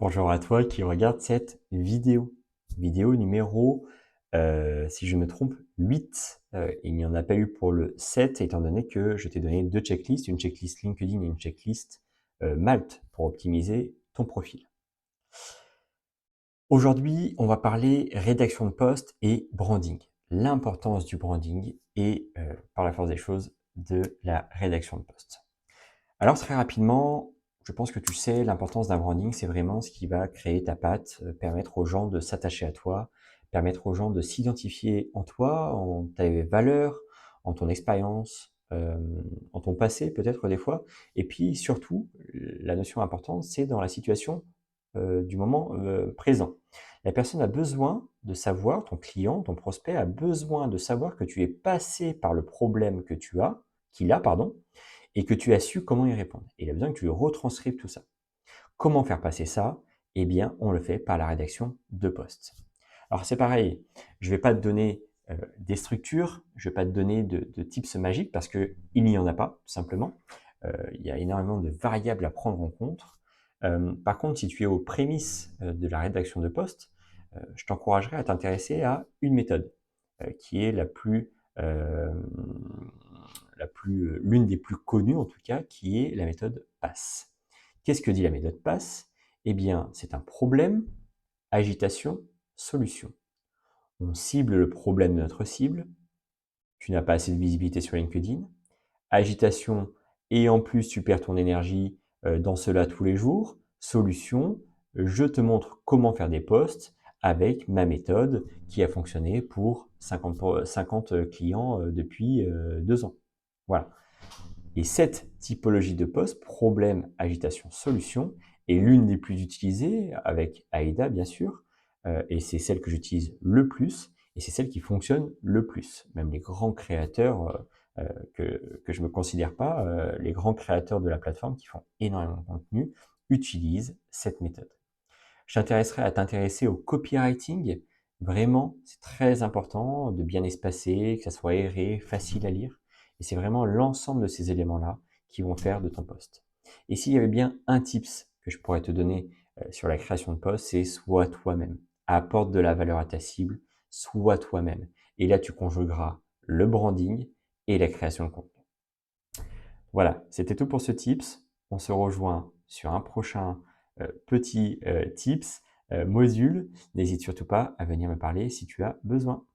Bonjour à toi qui regarde cette vidéo. Vidéo numéro, si je me trompe, 8. Il n'y en a pas eu pour le 7 étant donné que je t'ai donné 2 checklists, une checklist LinkedIn et une checklist, Malt pour optimiser ton profil. Aujourd'hui, on va parler rédaction de post et branding. L'importance du branding et, par la force des choses, de la rédaction de post. Alors très rapidement, je pense que tu sais, l'importance d'un branding, c'est vraiment ce qui va créer ta patte, permettre aux gens de s'attacher à toi, permettre aux gens de s'identifier en toi, en tes valeurs, en ton expérience, en ton passé peut-être des fois. Et puis surtout, la notion importante, c'est dans la situation du moment présent. La personne a besoin de savoir, ton client, ton prospect a besoin de savoir que tu es passé par le problème que tu as, qu'il a, pardon, et que tu as su comment y répondre. Et il a besoin que tu lui retranscrives tout ça. Comment faire passer ça? Eh bien, on le fait par la rédaction de posts. Alors c'est pareil, je ne vais pas te donner des structures, je ne vais pas te donner de tips magiques parce qu'il n'y en a pas, tout simplement. Il y a énormément de variables à prendre en compte. Par contre, si tu es aux prémices de la rédaction de posts, je t'encouragerais à t'intéresser à une méthode qui est euh, l'une des plus connues en tout cas, qui est la méthode PASS. Qu'est-ce que dit la méthode PASS? Eh bien, c'est un problème, agitation, solution. On cible le problème de notre cible. Tu n'as pas assez de visibilité sur LinkedIn. Agitation, et en plus tu perds ton énergie dans cela tous les jours. Solution, je te montre comment faire des posts avec ma méthode qui a fonctionné pour 50 clients depuis 2 ans. Voilà. Et cette typologie de poste, problème, agitation, solution, est l'une des plus utilisées avec AIDA, bien sûr, et c'est celle que j'utilise le plus, et c'est celle qui fonctionne le plus. Même les grands créateurs, que je ne me considère pas, les grands créateurs de la plateforme qui font énormément de contenu, utilisent cette méthode. Je t'intéresserai à t'intéresser au copywriting. Vraiment, c'est très important de bien espacer, que ça soit aéré, facile à lire. Et c'est vraiment l'ensemble de ces éléments-là qui vont faire de ton post. Et s'il y avait bien un tips que je pourrais te donner sur la création de post, c'est sois toi-même. Apporte de la valeur à ta cible, sois toi-même. Et là, tu conjugueras le branding et la création de contenu. Voilà, c'était tout pour ce tips. On se rejoint sur un prochain petit tips, module. N'hésite surtout pas à venir me parler si tu as besoin.